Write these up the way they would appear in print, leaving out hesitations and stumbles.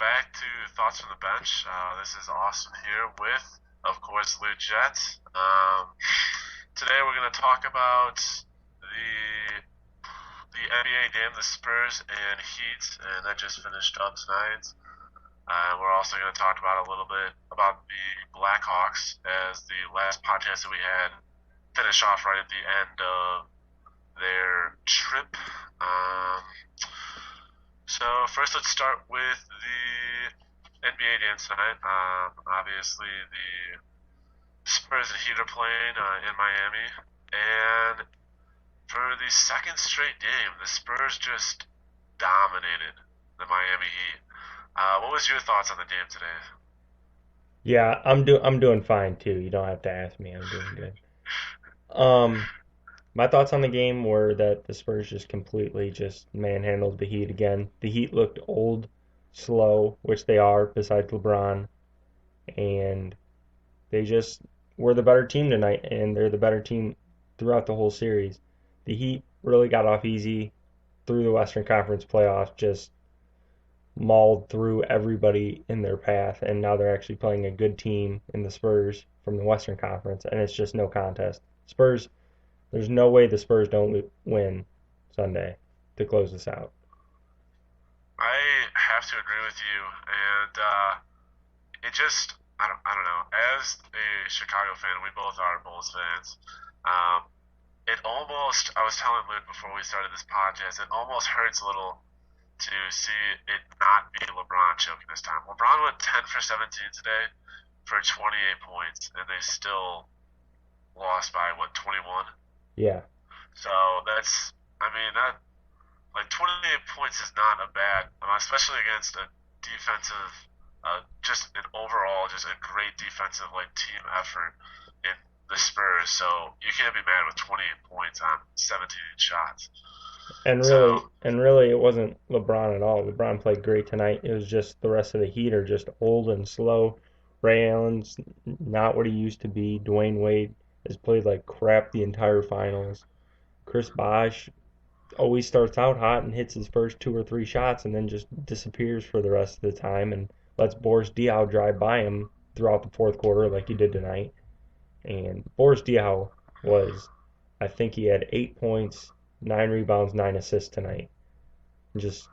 back to Thoughts from the Bench. This is Austin here with, of course, Lou Jet. Today we're going to talk about the NBA game, the Spurs and Heat, and that just finished up tonight. We're also going to talk about a little bit about the Blackhawks, as the last podcast that we had finished off right at the end of their trip. So first, let's start with the NBA game tonight. Obviously, the Spurs and Heat are playing in Miami, and for the second straight game, the Spurs just dominated the Miami Heat. What was your thoughts on the game today? Yeah, I'm doing fine too. You don't have to ask me. I'm doing good. Um, my thoughts on the game were that the Spurs just completely just manhandled the Heat again. The Heat looked old, slow, which they are besides LeBron, and they just were the better team tonight, and they're the better team throughout the whole series. The Heat really got off easy through the Western Conference playoffs, just mauled through everybody in their path, and now they're actually playing a good team in the Spurs from the Western Conference, and it's just no contest. Spurs, there's no way the Spurs don't win Sunday to close this out. I have to agree with you, and it just I don't know. As a Chicago fan, we both are Bulls fans. Um, it almost I was telling Luke before we started this podcast, it almost hurts a little to see it not be LeBron choking this time. LeBron went 10 for 17 today for 28 points, and they still lost by what, 21. Yeah, So that's I mean that like 28 points is not a bad, especially against a defensive, just an overall, just a great defensive like team effort in the Spurs. So you can't be mad with 28 points on 17 shots. So and really, it wasn't LeBron at all. LeBron played great tonight. It was just the rest of the Heat are just old and slow. Ray Allen's not what he used to be. Dwayne Wade has played like crap the entire finals. Chris Bosh always starts out hot and hits his first two or three shots and then just disappears for the rest of the time and lets Boris Diaw drive by him throughout the fourth quarter like he did tonight. And Boris Diaw was, I think he had 8 points, 9 rebounds, 9 assists tonight. And just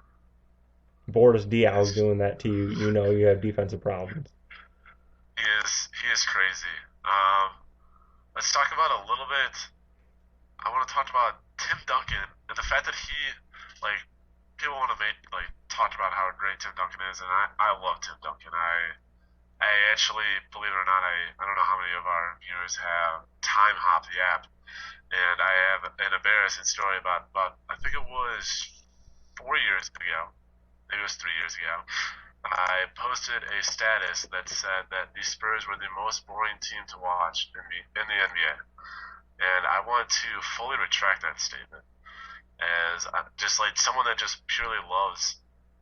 Boris Diaw is yes, doing that to you, you know you have defensive problems. he is crazy. Let's talk about a little bit. I want to talk about Tim Duncan and the fact that he, like, people want to make like talk about how great Tim Duncan is, and I love Tim Duncan. I actually, believe it or not, I don't know how many of our viewers have time hop the app, and I have an embarrassing story about I think it was 4 years ago, maybe it was 3 years ago. I posted a status that said that the Spurs were the most boring team to watch in the NBA, and I want to fully retract that statement. As just like someone that just purely loves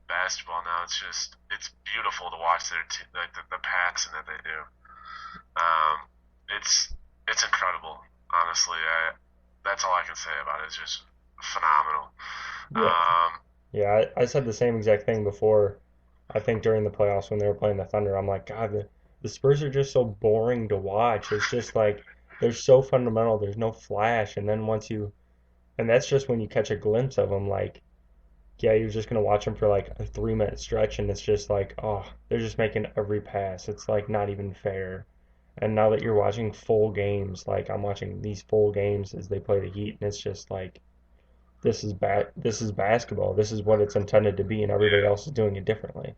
basketball now, it's beautiful to watch like the passing that they do. Um, it's it's incredible, honestly. That's all I can say about it. It's just phenomenal. Yeah, Um, yeah, I said the same exact thing before. I think during the playoffs when they were playing the Thunder, I'm like, God, the Spurs are just so boring to watch. It's just like they're so fundamental. There's no flash, and then and that's just when you catch a glimpse of them. Like, yeah, you're just gonna watch them for like a 3 minute stretch, and it's just like, oh, they're just making every pass. It's like not even fair. And now that you're watching full games, like I'm watching these full games as they play the Heat, and it's just like this is This is basketball. This is what it's intended to be, and everybody yeah, else is doing it differently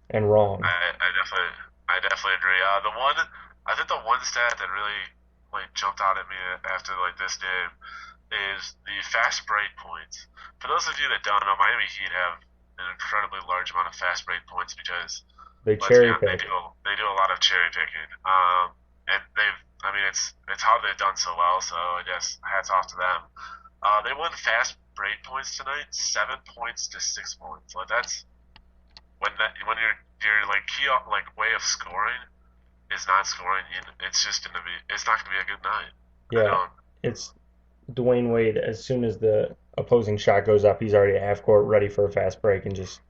and wrong. I definitely agree. I think the one stat that really like jumped out at me after like this game is the fast break points. For those of you that don't know, Miami Heat have an incredibly large amount of fast break points because, They let's be cherry honest, pick. they do a lot of cherry picking. And I mean, it's how they've done so well. So I guess hats off to them. They won fast break points tonight, 7 points to 6 points. Like that's when your like key like way of scoring is not scoring. It's not gonna be a good night. I Yeah, don't. it's Dwayne Wade. As soon as the opposing shot goes up, he's already at half court, ready for a fast break, and just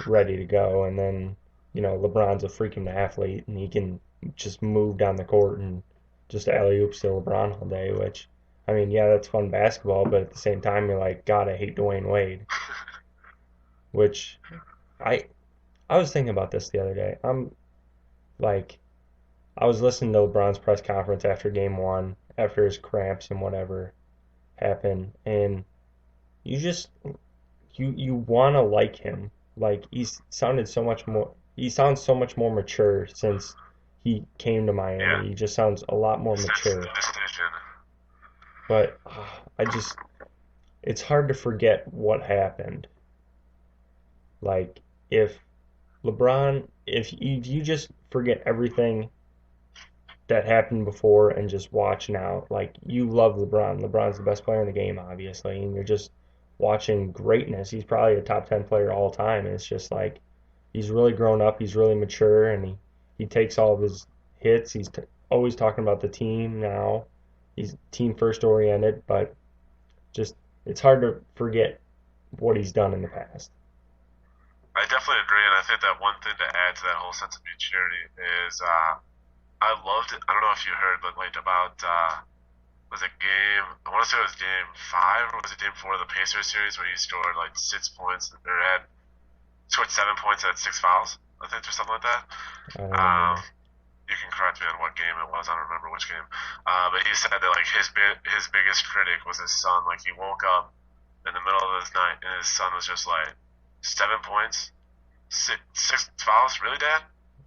ready to go, and then LeBron's a freaking athlete, and he can just move down the court and just alley oops to LeBron all day. Which, I mean, yeah, that's fun basketball, but at the same time, you're like, God, I hate Dwayne Wade. Which I I was thinking about this the other day. Like, I was listening to LeBron's press conference after game one, after his cramps and whatever happened, and you just you want to like him. Like he sounds so much more mature since he came to Yeah, Miami. He just sounds a lot more sense mature. of distinction. But I just it's hard to forget what happened. Like if if you just forget everything that happened before and just watch now. Like you love LeBron. LeBron's the best player in the game, obviously, and you're just watching greatness. He's probably a top 10 player all time. And it's just like he's really grown up, he's really mature, and he takes all of his hits. He's always talking about the team now. He's team first oriented, but just it's hard to forget what he's done in the past. I definitely agree, and I think that one thing to add to that whole sense of maturity is I loved it. I don't know if you heard, but like about was it game? I want to say it was game five or was it game four of the Pacers series where he scored like 6 points or had scored 7 points and had six fouls, I think, or something like that. I don't Um, remember. you can correct me on what game it was. I don't remember which game. But he said that like his biggest critic was his son. Like he woke up in the middle of his night and his son was just like 7 points, six fouls. Really, Dad?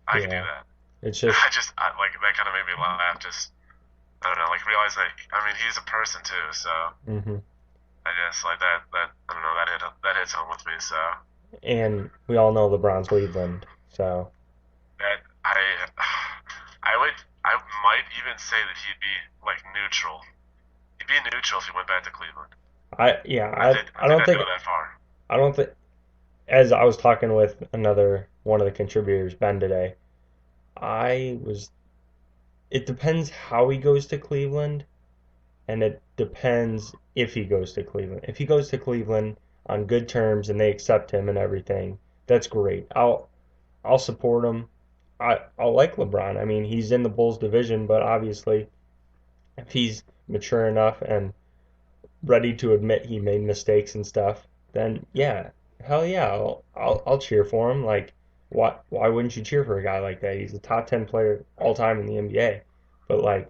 I can do Yeah, that. it's just Like that kind of made me laugh. Just I don't know, like realize that. I mean, he's a person too, so hmm I guess like that. I don't know, that hits home with me. So and we all know LeBron's Cleveland, so that I might even say that he'd be like neutral. He'd be neutral if he went back to Cleveland. I yeah, I I think don't I'd think go that far. I don't think as I was talking with another one of the contributors, Ben, today, I was it depends how he goes to Cleveland and it depends if he goes to Cleveland. If he goes to Cleveland on good terms and they accept him and everything, that's great. I'll support him. I'll like LeBron. I mean, he's in the Bulls division, but obviously if he's mature enough and ready to admit he made mistakes and stuff, then yeah, hell yeah, I'll cheer for him. Like, why wouldn't you cheer for a guy like that? He's a top 10 player all time in the NBA. But like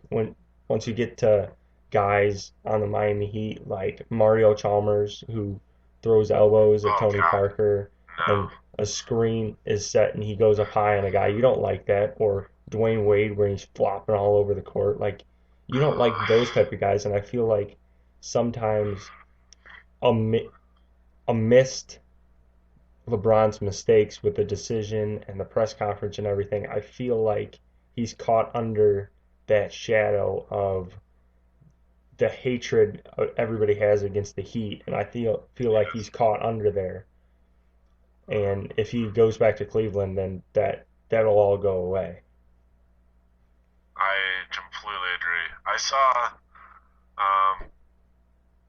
once you get to guys on the Miami Heat like Mario Chalmers who throws elbows at Oh Tony God, Parker no. and a screen is set and he goes up high on a guy, you don't like that. Or Dwayne Wade where he's flopping all over the court. Like you don't like those type of guys, and I feel like sometimes ami- amidst LeBron's mistakes with the decision and the press conference and everything, I feel like he's caught under that shadow of the hatred everybody has against the Heat, and I feel like he's Yes, caught under there. And if he goes back to Cleveland, then that'll all go away. I completely agree. I saw um,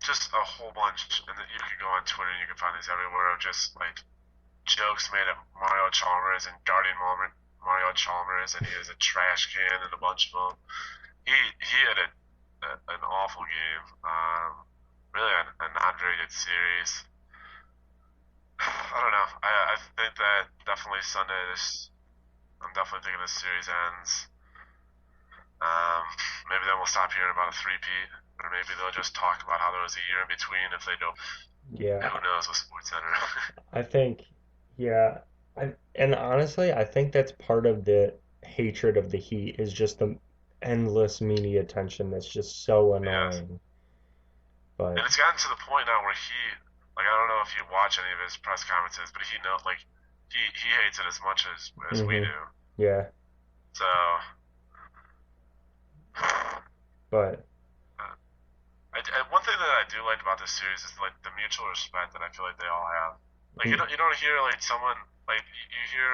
just a whole bunch, and you can go on Twitter and you can find these everywhere of just like jokes made at Mario Chalmers and guarding Mario Chalmers, and he was a trash can and a bunch of them. He had an awful game. Really a not very good series. I don't know. I think that definitely Sunday. I'm definitely thinking this series ends. Um, maybe then we'll stop hearing about a three-peat, or maybe they'll just talk about how there was a year in between if they don't. Yeah, Who knows with Sports Center? I think, yeah, and honestly, I think that's part of the hatred of the Heat is just the endless media attention that's just so Yes. annoying. And But it's gotten to the point now where like, I don't know if you watch any of his press conferences, but he knows, like, he hates it as much as we hmm do. yeah, So, but one thing that I do like about this series is like the mutual respect that I feel like they all have. Like mm, you don't hear like someone like you hear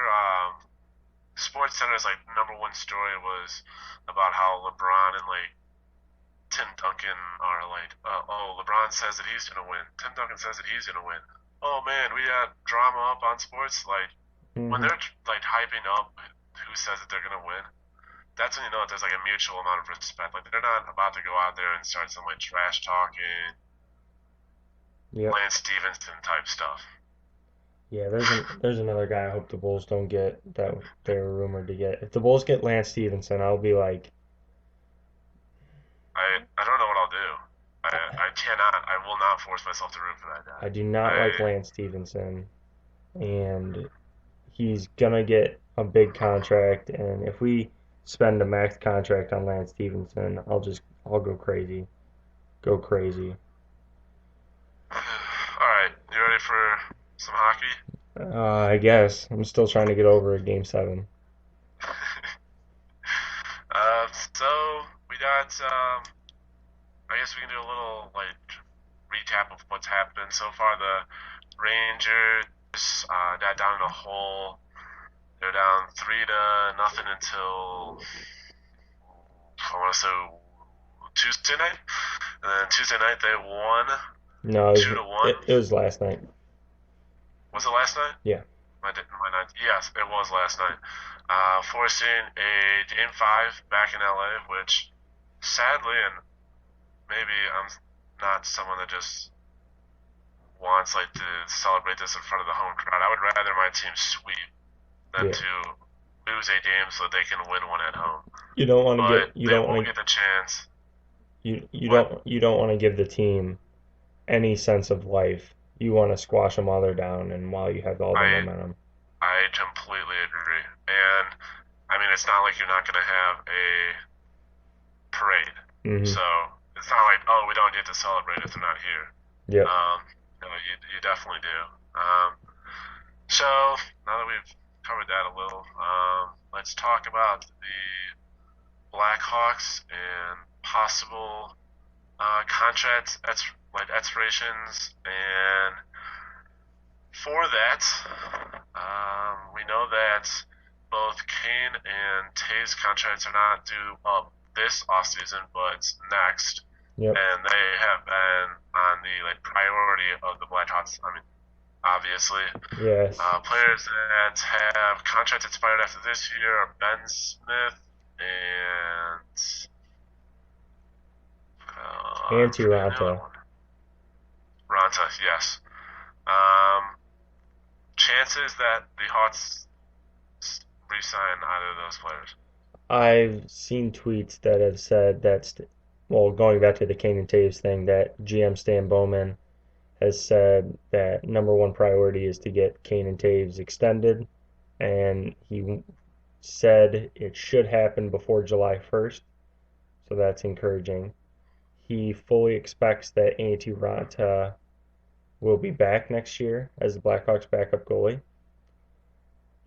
Sports Center's like number one story was about how LeBron and like Tim Duncan are like, oh, LeBron says that he's gonna win. Tim Duncan says that he's gonna win. oh man, we had drama up on sports. Like when Hmm. they're like hyping up who says that they're gonna win, that's when you know that there's like a mutual amount of respect. Like they're not about to go out there and start some like trash talking, Yep. Lance Stevenson type stuff. Yeah, there's another guy I hope the Bulls don't get that they were rumored to get. If the Bulls get Lance Stevenson, I'll be like, I don't know what I'll do. I cannot. I will not force myself to root for that guy. I do not like I Lance Stevenson, and he's gonna get a big contract. And if we spend a max contract on Lance Stevenson, I'll go crazy, go crazy. all right. You ready for some hockey? I guess I'm still trying to get over a game 7. So we got. I guess we can do a little like recap of what's happened so far. The Rangers got down in a hole. They're down 3-0 until I want to say Tuesday night, and then Tuesday night they won No, two to one. it was last night. Was it last night? Yeah, My night. Yes, it was last night. Forcing a game 5 back in LA, which sadly, and maybe I'm not someone that just wants like to celebrate this in front of the home crowd. I would rather my team sweep than yeah. to lose a game so they can win one at home. You don't want to But get you they don't will want to get the chance. What? you don't want to give the team any sense of life. You want to squash them while they're down and while you have all the I momentum. I completely agree. And I mean, it's not like you're not going to have a parade. Hmm. So it's not like, oh, we don't get to celebrate if they're not here. Yep. Um, you definitely do. So now that we've covered that a little, let's talk about the Blackhawks and possible contract like expirations. And for that, we know that both Kane and Tay's contracts are not due up this offseason, but next, Yep. and they have been on the like priority of the Blackhawks. I mean, obviously, Yes. players that have contracts expired after this year are Ben Smith and And I'm forgetting the other Ranta. one. Ronta, yes. Um, chances that the Hawks re-sign either of those players. I've seen tweets that have said well, going back to the Kane and Taves thing, that GM Stan Bowman has said that number one priority is to get Kane and Taves extended, and he said it should happen before July 1st, so that's encouraging. He fully expects that Antti Ranta will be back next year as the Blackhawks backup goalie,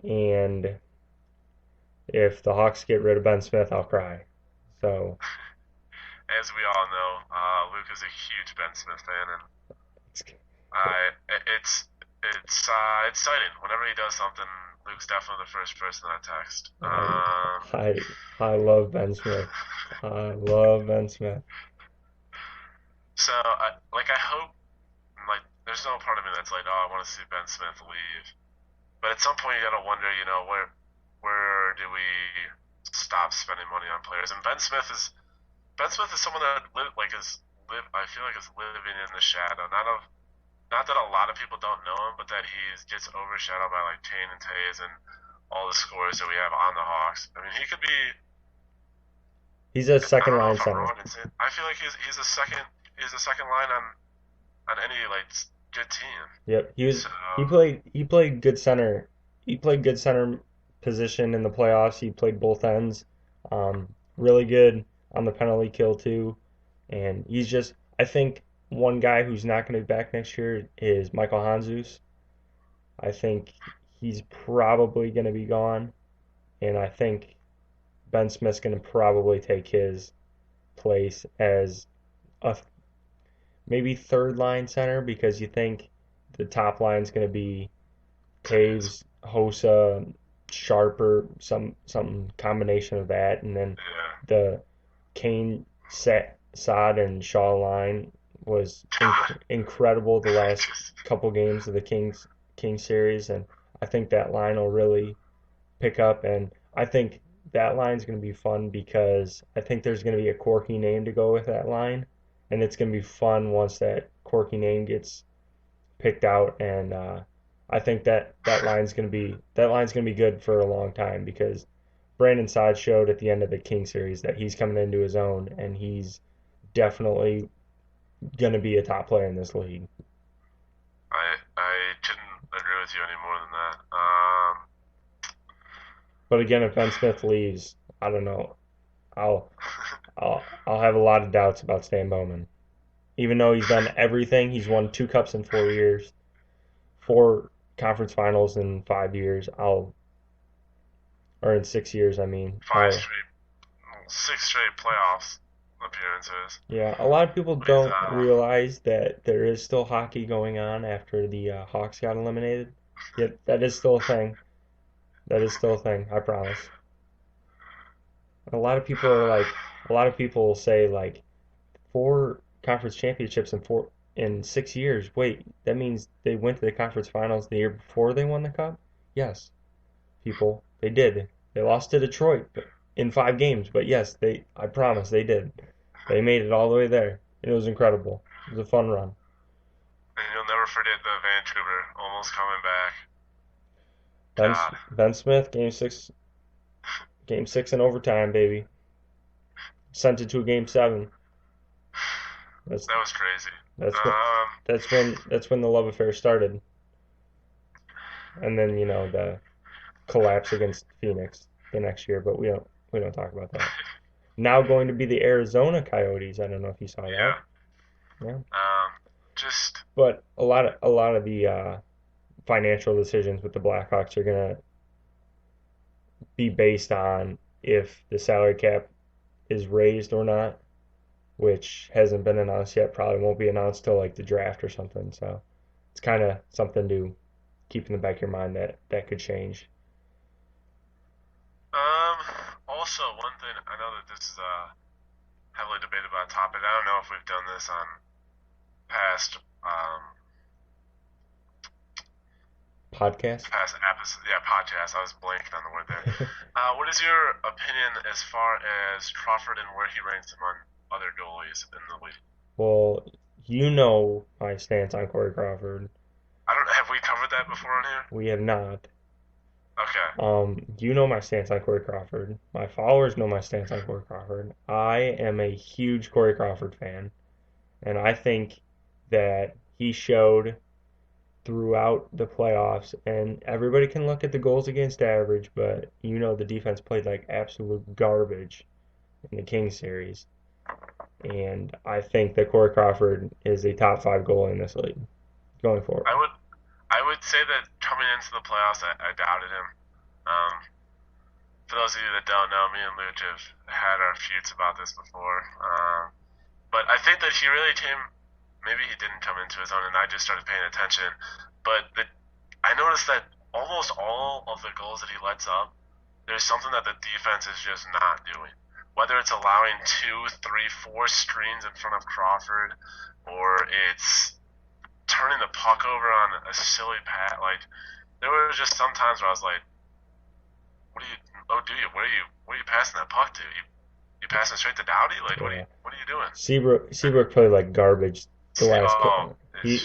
and if the Hawks get rid of Ben Smith, I'll cry. So As we all know, Luke is a huge Ben Smith fan, and it's, uh, it's exciting whenever he does something. Luke's definitely the first person I text. I I I love Ben Smith. I love Ben Smith. So like I hope like there's no part of me that's like, oh, I want to see Ben Smith leave. But at some point, you gotta wonder, where do we stop spending money on players? And Ben Smith is someone that I feel like is living in the shadow. Not that a lot of people don't know him, but that he gets overshadowed by like Kane and Tays and all the scores that we have on the Hawks. I mean, he could be. He's a I second don't know line if I'm center. wrong in saying. I feel like he's a second line on any like good team. Yep. So He played good center. He played good center position in the playoffs. He played both ends. Really good on the penalty kill too. And I think one guy who's not going to be back next year is Michael Hanzus. I think he's probably going to be gone. And I think Ben Smith's going to probably take his place as a maybe third line center because you think the top line's going to be Tays, Taves, Hosa, Sharper, some combination of that, and then yeah. the Kane, Sod, and Shaw line. was God, incredible the last just couple games of the Kings series, and I think that line will really pick up. And I think that line's going to be fun because I think there's going to be a quirky name to go with that line, and it's going to be fun once that quirky name gets picked out. And I think that line's going to be good for a long time because Brandon Saad showed at the end of the King series that he's coming into his own, and he's definitely going to be a top player in this league. I couldn't agree with you any more than that. But again, if Ben Smith leaves, I don't know. I'll I'll have a lot of doubts about Stan Bowman. Even though he's done everything, he's won 2 cups in 4 years, 4 conference finals in 5 years. Or in 6 years, I mean. Five straight, 6 straight playoffs appearances Yeah, a lot of people with don't realize that there is still hockey going on after the Hawks got eliminated. Yet that is still a thing. That is still a thing. I promise. A lot of people are like, a lot of people will say like 4 conference championships in 6 years. Wait, that means they went to the conference finals the year before they won the cup? Yes, people, they did. They lost to Detroit in 5 games, but yes, they. I promise they did. They made it all the way there. It was incredible. It was a fun run. and you'll never forget the Vancouver almost coming back. Ben God, Ben Smith, game six in overtime, baby. Sent it to a game seven. That's that was crazy. that's what Um, that's when the love affair started, and then the collapse against Phoenix the next year. But we don't talk about that. Now going to be the Arizona Coyotes. I don't know if you saw that. yeah. Yeah, Um, just but a lot of the financial decisions with the Blackhawks are gonna be based on if the salary cap is raised or not, which hasn't been announced yet. Probably won't be announced till like the draft or something. So it's kind of something to keep in the back of your mind that that could change. um. Also, one thing I know that this is a heavily debated about topic. I don't know if we've done this on past Podcast. past episodes. Yeah, podcast. I was blanking on the word there. What is your opinion as far as Crawford and where he ranks among other goalies in the league? Well, you know my stance on Corey Crawford. I don't. Have we covered that before on here? We have not. Okay. You know my stance on Corey Crawford. My followers know my stance on Corey Crawford. I am a huge Corey Crawford fan, and I think that he showed throughout the playoffs, and everybody can look at the goals against average, but the defense played like absolute garbage in the Kings series. And I think that Corey Crawford is a top five goalie in this league going forward. I would. I would say that coming into the playoffs, I doubted him. Um, for those of you that don't know, me and Luch have had our feuds about this before. But I think that he really came. Maybe he didn't come into his own, and I just started paying attention. But I noticed that almost all of the goals that he lets up, there's something that the defense is just not doing. Whether it's allowing two, three, four screens in front of Crawford, or it's turning the puck over on a silly pat. Like there were just some times where I was like, "What are you? Oh, do you? Where are you passing that puck to? You passing straight to Dowdy? Like Yeah. what are you doing?" Seabrook played like garbage the See, last oh, he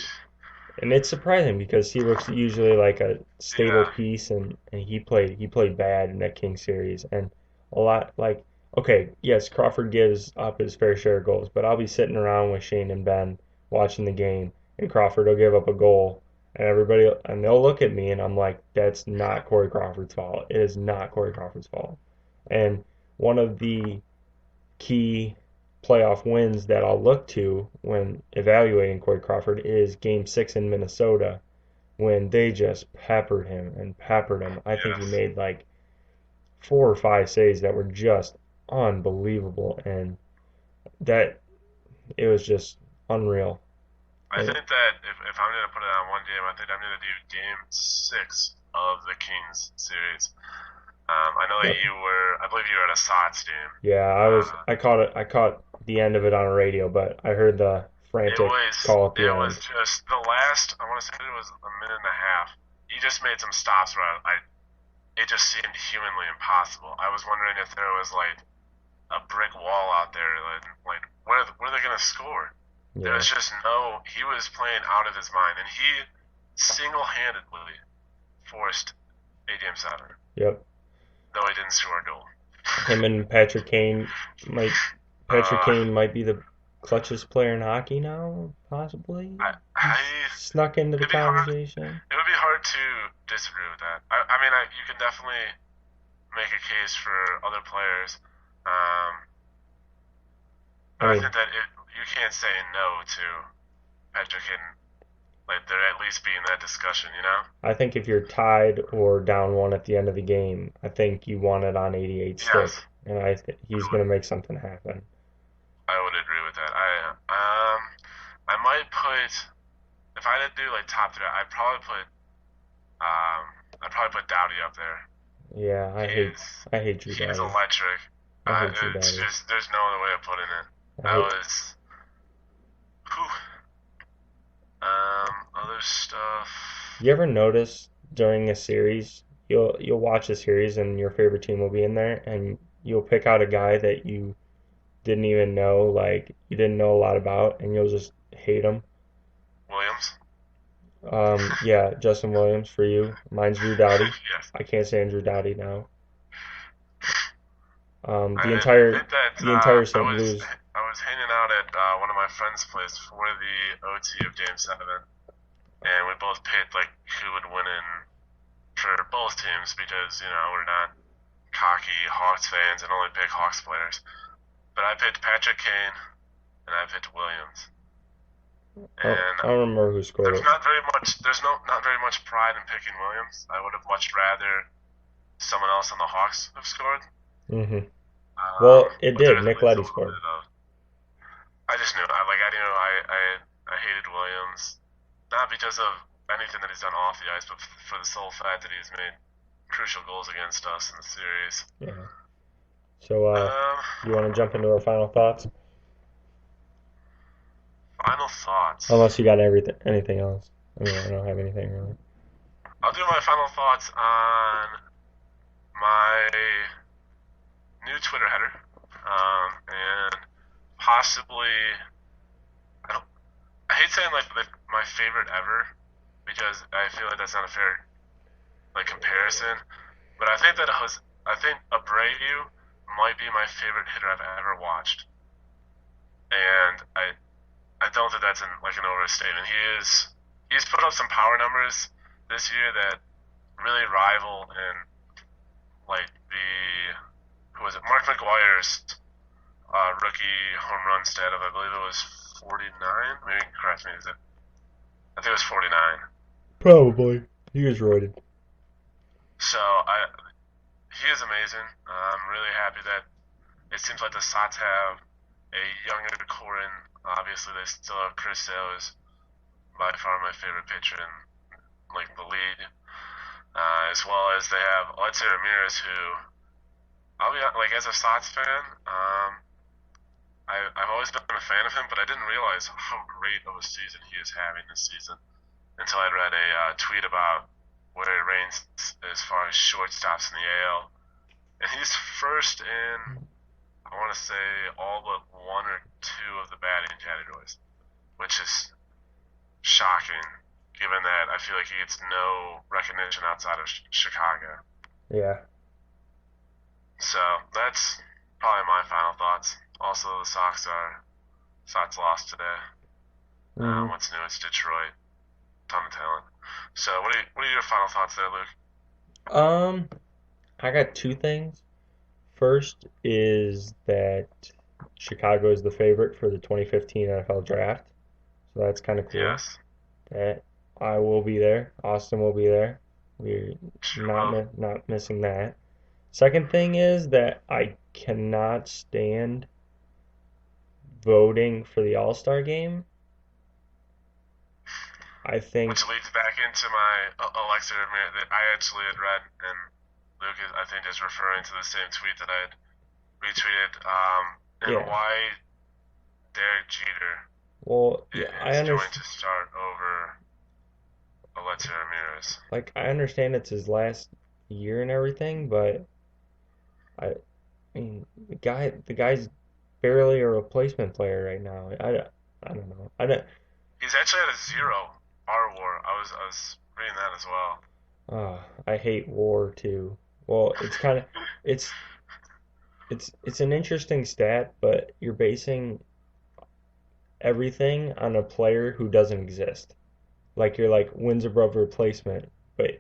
and it's surprising because Seabrook's usually like a stable yeah, piece, and he played bad in that King series, and a lot like, okay, yes, Crawford gives up his fair share of goals, but I'll be sitting around with Shane and Ben watching the game, and Crawford will give up a goal, and they'll look at me, and I'm like, that's not Corey Crawford's fault. It is not Corey Crawford's fault. And one of the key playoff wins that I'll look to when evaluating Corey Crawford is Game 6 in Minnesota when they just peppered him and peppered him. I think he yes. made like 4 or 5 saves that were just unbelievable, and that it was just unreal. I And, think that if I'm gonna put it on one game, I think I'm gonna do Game 6 of the Kings series. I know that yep. I believe you were at a Sox game. Yeah, Uh, I caught the end of it on a radio, but I heard the frantic call at the it was end. just the last. I want to say it was a minute and a half. He just made some stops where it just seemed humanly impossible. I was wondering if there was like a brick wall out there, like where they're gonna score. There Yeah. was just no. He was playing out of his mind, and he single-handedly forced a game seven, Yep. though he didn't score a goal. Him and might Patrick uh, Kane might be the clutchest player in hockey now, possibly. I He's snuck into the it'd be hard. conversation. It would be hard to disagree with that. You can definitely make a case for other players, um, I but I mean, think that you can't say no to Patrick and like there at least be in that discussion. You know? I think if you're tied or down one at the end of the game, I think you want it on 88 Yes, stick, and he's gonna make something happen. I would agree with that. I might put if I did do like top three, um I'd probably put Dowdy up there. Yeah, He's I hate Drew he's Doughty. electric. I hate Drew It's Doughty. just there's no other way of putting it. I That hate. was whew, other stuff. You ever notice during a series, you'll watch a series and your favorite team will be in there, and you'll pick out a guy that you didn't even know, like you didn't know a lot about, and you'll just hate him. Williams. Yeah, Justin Williams for you. Mine's Drew Doughty. Yes. I can't stand Drew Doughty now. I think that The entire St. Louis. I was hanging out at one of my friends' place for the OT of Game Seven, and we both picked like who would win in for both teams because we're not cocky Hawks fans and only pick Hawks players. But I picked Patrick Kane and I picked Williams, and I don't remember who scored it. there's not very much pride in picking Williams. I would have much rather someone else on the Hawks have scored. Hmm. Well, it But did. there's at Nick least a Leddy little scored. bit of. I just knew. I hated Williams, not because of anything that he's done off the ice, but for the sole fact that he's made crucial goals against us in the series. Yeah. So, Um, you want to jump into our final thoughts? Final thoughts. Unless you got anything else. I mean, I don't have anything really. I'll do my final thoughts on my new Twitter header, and possibly I don't. I hate saying like my favorite ever because I feel like that's not a fair like comparison. But I think Abreu might be my favorite hitter I've ever watched, and I don't think that's like an overstatement. He's put up some power numbers this year that really rival in like the who was it Mark McGuire's rookie home run stat of I believe it was 49. Maybe correct me. Is it? I think it was 49. Probably. He was rated. So he is amazing. I'm really happy that it seems like the Sox have a younger core, and obviously they still have Chris Sale is by far my favorite pitcher in like the league, as well as they have Let's Ramirez, who I'll be like as a Sox fan, I've always been a fan of him, but I didn't realize how great of a season he is having this season until I read a tweet about where it ranks as far as shortstops in the AL, and he's first in I want to say all but one or two of the batting categories, which is shocking given that I feel like he gets no recognition outside of Chicago. Yeah. So that's probably my final thoughts. Also, the Sox lost today. Hmm. What's new? It's Detroit. Ton of talent. So what are your final thoughts there, Luke? Um, I got two things. First is that Chicago is the favorite for the 2015 NFL draft. So that's kind of cool. Yes, That I will be there. Austin will be there. We're sure will. not missing that. Second thing is that I cannot stand voting for the All-Star game. I think, Which leads back into my Alexa that I actually had read, and Luke is, I think is referring to the same tweet that I had retweeted. And yeah, why Derek Jeter Well, yeah, I is going understand. to start over Alexei Ramirez. Like, I understand it's his last year and everything, but I mean, the guy's barely a replacement player right now. I don't know. I don't. He's actually at a 0 R WAR. I was reading that as well. I hate war too. Well, it's kind of it's it's an interesting stat, but you're basing everything on a player who doesn't exist. Like you're like wins above replacement, but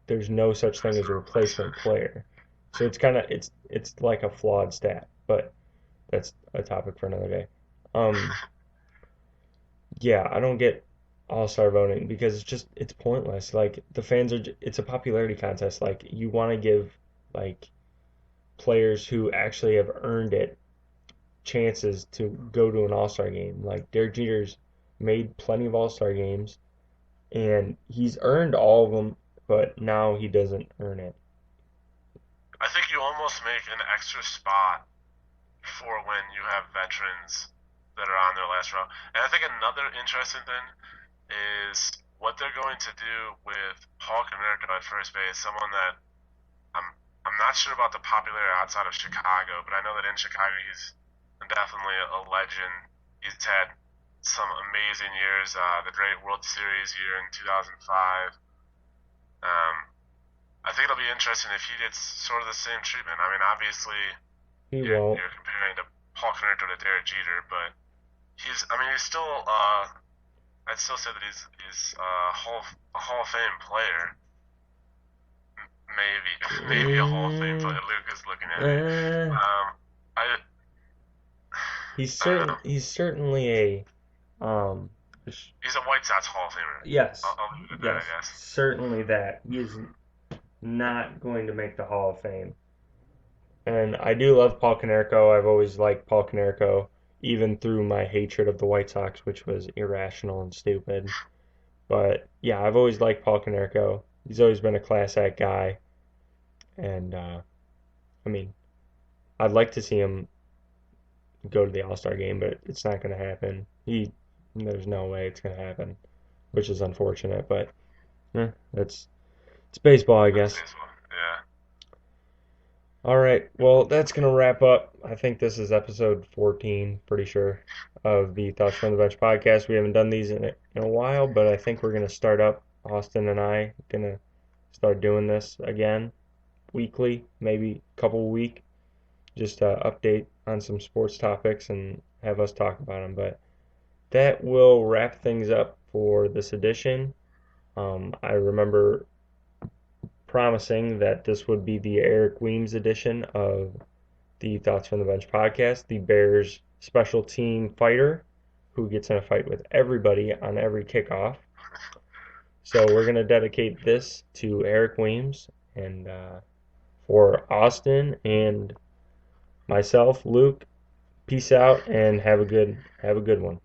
there's no such thing There's as a a replacement. replacement player. So it's like a flawed stat, but that's a topic for another day. Um, yeah, I don't get all-star voting because it's pointless. Like the fans are it's a popularity contest. Like you want to give like players who actually have earned it chances to go to an all-star game. Like Derek Jeter's made plenty of all-star games and he's earned all of them, but now he doesn't earn it. I think you almost make an extra spot for when you have veterans that are on their last row. And I think another interesting thing is what they're going to do with Paul Konerko at first base, someone that I'm I'm not sure about the popularity outside of Chicago, but I know that in Chicago he's definitely a legend. He's had some amazing years. The great World Series year in 2005. Um, I think it'll be interesting if he gets sort of the same treatment. I mean, obviously He you're won't. you're comparing to Paul Konerko to Derek Jeter, but he's still I'd still say that he's a Hall of Fame player. Maybe maybe a Hall of Fame Mm, player. Luke is looking at me. uh, I I don't know. he's certainly a um He's a White Sox Hall of Famer. yes, I'll leave it at that, I yes, guess. certainly that. He is not going to make the Hall of Fame. And I do love Paul Konerko. I've always liked Paul Konerko, even through my hatred of the White Sox, which was irrational and stupid. But yeah, I've always liked Paul Konerko. He's always been a class act guy, and I mean, I'd like to see him go to the All Star game, but it's not going to happen. There's no way it's going to happen, which is unfortunate. But that's it's baseball, I That's guess. baseball. Yeah. All right, well, that's going to wrap up. I think this is episode 14, pretty sure, of the Thoughts from the Bench podcast. We haven't done these in a while, but I think we're going to start up. Austin and I going to start doing this again weekly, maybe a couple a week, just update on some sports topics and have us talk about them. But that will wrap things up for this edition. I remember promising that this would be the Eric Weems edition of the Thoughts from the Bench podcast, the Bears special team fighter who gets in a fight with everybody on every kickoff. So we're going to dedicate this to Eric Weems and for Austin and myself, Luke. Peace out and have a good one.